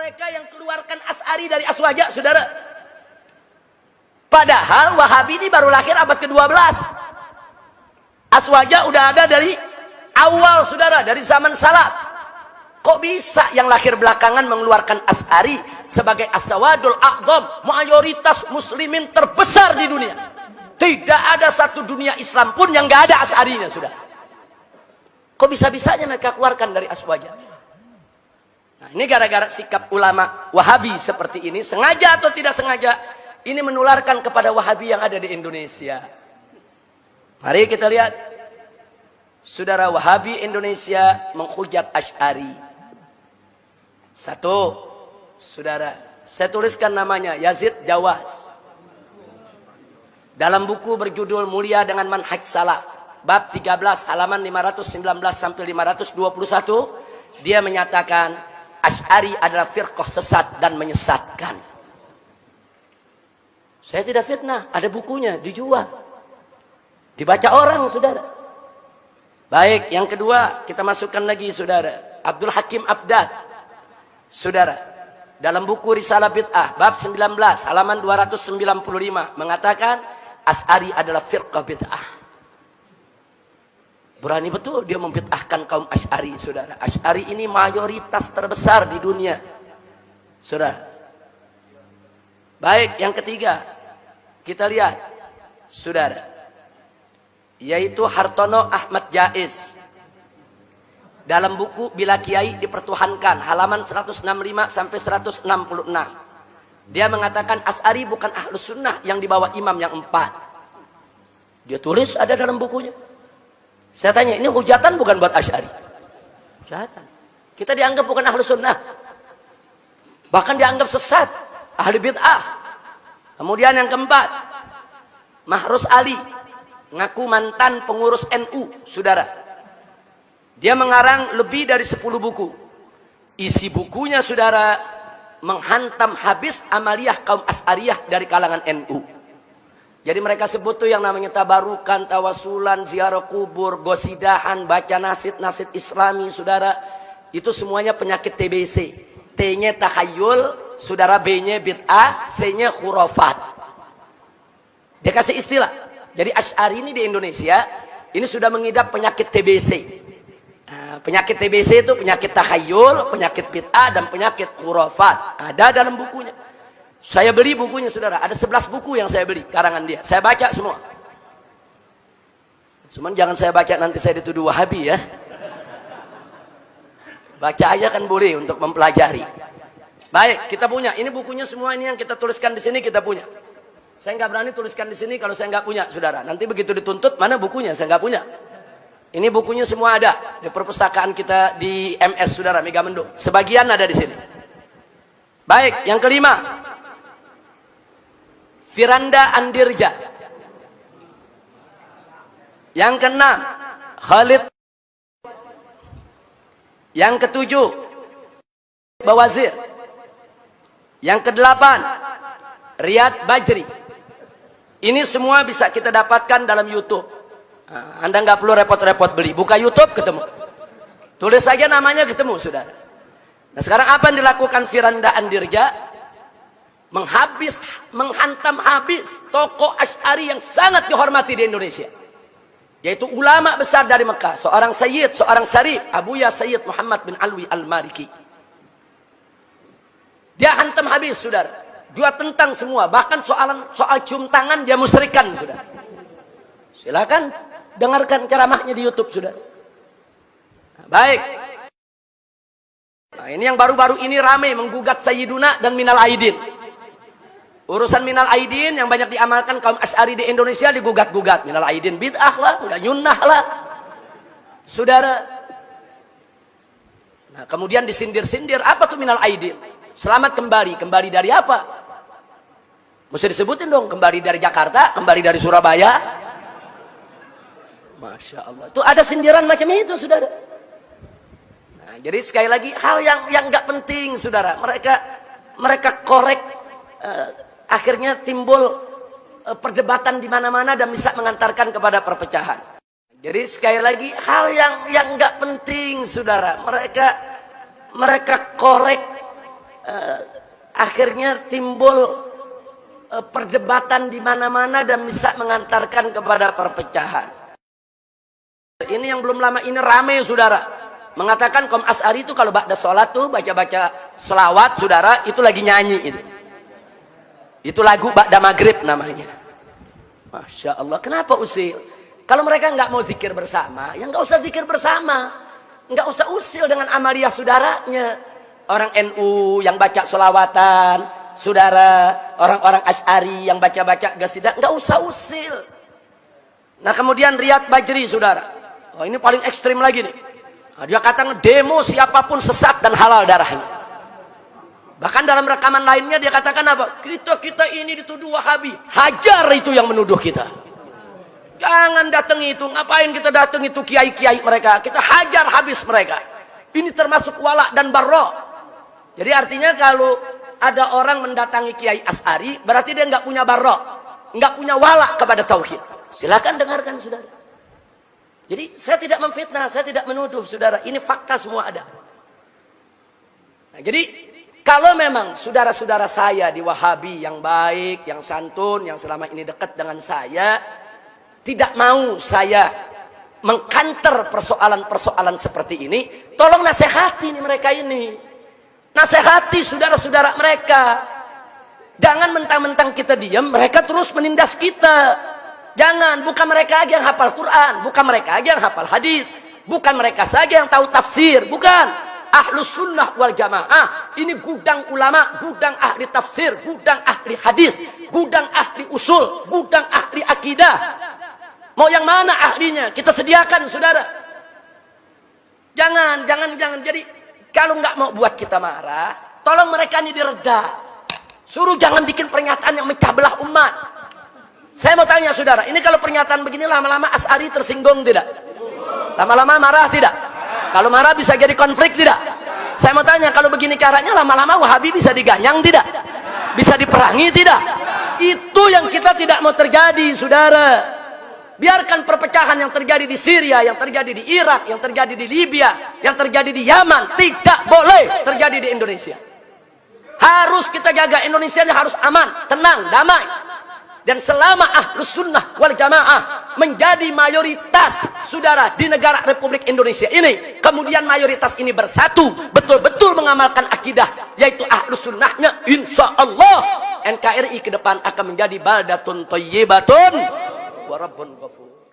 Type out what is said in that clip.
mereka yang keluarkan Asy'ari dari Aswaja, saudara. Padahal Wahabi ini baru lahir abad ke-12. Aswaja udah ada dari awal, saudara, dari zaman salaf. Kok bisa yang lahir belakangan mengeluarkan Asy'ari sebagai as-sawadul a'zam, mayoritas muslimin terbesar di dunia? Tidak ada satu dunia Islam pun yang gak ada Asy'arinya, saudara. Kok bisa-bisanya mereka keluarkan dari Aswaja? Nah, ini gara-gara sikap ulama Wahabi seperti ini, sengaja atau tidak sengaja, ini menularkan kepada Wahabi yang ada di Indonesia. Mari kita lihat. Saudara, Wahabi Indonesia menghujat Asy'ari. Satu, saudara, saya tuliskan namanya, Yazid Jawas. Dalam buku berjudul Mulia dengan Manhaj Salaf, bab 13 halaman 519 sampai 521, dia menyatakan Asy'ari adalah firqah sesat dan menyesatkan. Saya tidak fitnah, ada bukunya, dijual, dibaca orang, saudara. Baik, yang kedua kita masukkan lagi, saudara, Abdul Hakim Abdad, saudara, dalam buku Risalah Bid'ah bab 19 halaman 295 mengatakan Asy'ari adalah firqah bid'ah. Berani betul dia membid'ahkan kaum Asy'ari, saudara. Asy'ari ini mayoritas terbesar di dunia, saudara. Baik, yang ketiga kita lihat, saudara, yaitu Hartono Ahmad Jaiz dalam buku Bila Kiai Dipertuhankan halaman 165 sampai 166. Dia mengatakan Asy'ari bukan ahlus sunnah yang dibawa imam yang 4. Dia tulis ada dalam bukunya. Saya tanya, ini hujatan bukan buat Asy'ari? Hujatan. Kita dianggap bukan ahlus sunnah, bahkan dianggap sesat, ahli bid'ah. Kemudian yang keempat, Mahrus Ali, ngaku mantan pengurus NU, saudara. Dia mengarang lebih dari 10 buku. Isi bukunya, saudara, menghantam habis amaliyah kaum Asy'ariyah dari kalangan NU. Jadi mereka sebut tuh yang namanya tabarukan, tawasulan, ziarah kubur, gosidahan, baca nasid-nasid Islami, saudara. Itu semuanya penyakit TBC. T-nya tahayul, saudara, B-nya bid'ah, C-nya khurafat. Dia kasih istilah. Jadi Asy'ari ini di Indonesia ini sudah mengidap penyakit TBC. Nah, penyakit TBC itu penyakit tahayul, penyakit bid'ah, dan penyakit khurafat. Ada dalam bukunya. Saya beli bukunya, saudara. Ada 11 buku yang saya beli, karangan dia. Saya baca semua. Cuman jangan saya baca nanti saya dituduh Wahabi, ya. Baca aja kan boleh untuk mempelajari. Baik, kita punya. Ini bukunya semua, ini yang kita tuliskan di sini kita punya. Saya nggak berani tuliskan di sini kalau saya nggak punya, saudara. Nanti begitu dituntut, mana bukunya? Saya nggak punya. Ini bukunya semua ada di perpustakaan kita di MS, saudara, Megamendung. Sebagian ada di sini. Baik, yang kelima, Firanda Andirja. Yang keenam, Khalid. Yang ketujuh, Bawazir. Yang kedelapan, Riyad Bajri. Ini semua bisa kita dapatkan dalam YouTube. Nah, Anda nggak perlu repot-repot beli. Buka YouTube ketemu. Tulis saja namanya ketemu, saudara. Nah, sekarang apa yang dilakukan Firanda Andirja? Menghantam habis tokoh Asy'ari yang sangat dihormati di Indonesia, yaitu ulama besar dari Mekah, seorang Sayyid, seorang Syarif, Abuya Sayyid Muhammad bin Alwi Al-Maliki. Dia hantam habis, saudara. Dia tentang semua, bahkan soal cium tangan dia musyrikan, saudara. Silakan dengarkan ceramahnya di YouTube, saudara. Nah, baik. Nah, ini yang baru-baru ini ramai menggugat Sayyiduna dan Minal Aidin. Urusan Minal Aidin yang banyak diamalkan kaum Asy'ari di Indonesia digugat-gugat. Minal Aidin bid'ah lah, enggak nyunnah lah, saudara. Nah, kemudian disindir-sindir, apa tuh Minal Aidin? Selamat kembali. Kembali dari apa? Mesti disebutin dong. Kembali dari Jakarta, kembali dari Surabaya. Masya Allah. Tuh ada sindiran macam itu, saudara. Nah, jadi sekali lagi hal yang nggak penting, saudara. Mereka korek. Akhirnya timbul perdebatan di mana-mana dan bisa mengantarkan kepada perpecahan. Jadi sekali lagi hal yang nggak penting, saudara. Mereka korek akhirnya timbul perdebatan di mana-mana dan bisa mengantarkan kepada perpecahan. Ini yang belum lama ini rame, saudara, mengatakan kaum Asy'ari itu kalau ba'da sholat tuh baca-baca selawat, saudara, itu lagi nyanyi itu lagu ba'da maghrib namanya. Masya Allah, kenapa usil? Kalau mereka nggak mau zikir bersama, ya nggak usah zikir bersama, nggak usah usil dengan amaliyah saudaranya. Orang NU yang baca selawatan, saudara, orang-orang Asy'ari yang baca-baca qasidah, nggak usah usil. Nah kemudian Riyad Bajri, saudara, oh ini paling ekstrim lagi nih. Nah, dia katakan demo siapapun sesat dan halal darahnya. Bahkan dalam rekaman lainnya dia katakan apa? Kita ini dituduh Wahabi, hajar itu yang menuduh kita. Jangan datang itu, ngapain kita datang itu kiai-kiai mereka? Kita hajar habis mereka. Ini termasuk wala dan barra. Jadi artinya kalau ada orang mendatangi Kiai Asy'ari, berarti dia nggak punya barra, nggak punya wala kepada tauhid. Silakan dengarkan, saudara. Jadi saya tidak memfitnah, saya tidak menuduh, saudara. Ini fakta semua ada. Nah, jadi kalau memang saudara-saudara saya di Wahabi yang baik, yang santun, yang selama ini dekat dengan saya, tidak mau saya mengkanter persoalan-persoalan seperti ini, tolong nasihati mereka ini. Nasihati saudara-saudara mereka. Jangan mentang-mentang kita diam, mereka terus menindas kita. Jangan, bukan mereka aja yang hafal Quran, bukan mereka aja yang hafal hadis, bukan mereka saja yang tahu tafsir, bukan. Ahlus sunnah wal jamaah, ini gudang ulama, gudang ahli tafsir, gudang ahli hadis, gudang ahli usul, gudang ahli akidah. Mau yang mana ahlinya? Kita sediakan, saudara. Jangan. Jadi kalau nggak mau buat kita marah, tolong mereka ini direda. Suruh jangan bikin pernyataan yang mecah belah umat. Saya mau tanya, saudara, ini kalau pernyataan begini lama-lama Asy'ari tersinggung tidak? Lama-lama marah tidak? Kalau marah bisa jadi konflik tidak? Saya mau tanya, kalau begini caranya lama-lama Wahabi bisa diganyang tidak? Bisa diperangi tidak? Itu yang kita tidak mau terjadi, saudara. Biarkan perpecahan yang terjadi di Syria, yang terjadi di Irak, yang terjadi di Libya, yang terjadi di Yaman, tidak boleh terjadi di Indonesia. Harus kita jaga, Indonesia ini harus aman, tenang, damai. Dan selama Ahlus Sunnah wal Jamaah menjadi mayoritas, saudara, di negara Republik Indonesia ini, kemudian mayoritas ini bersatu, betul-betul mengamalkan akidah, yaitu Ahlus Sunnahnya, insya Allah NKRI ke depan akan menjadi baldatun thayyibatun wa rabbun ghafur.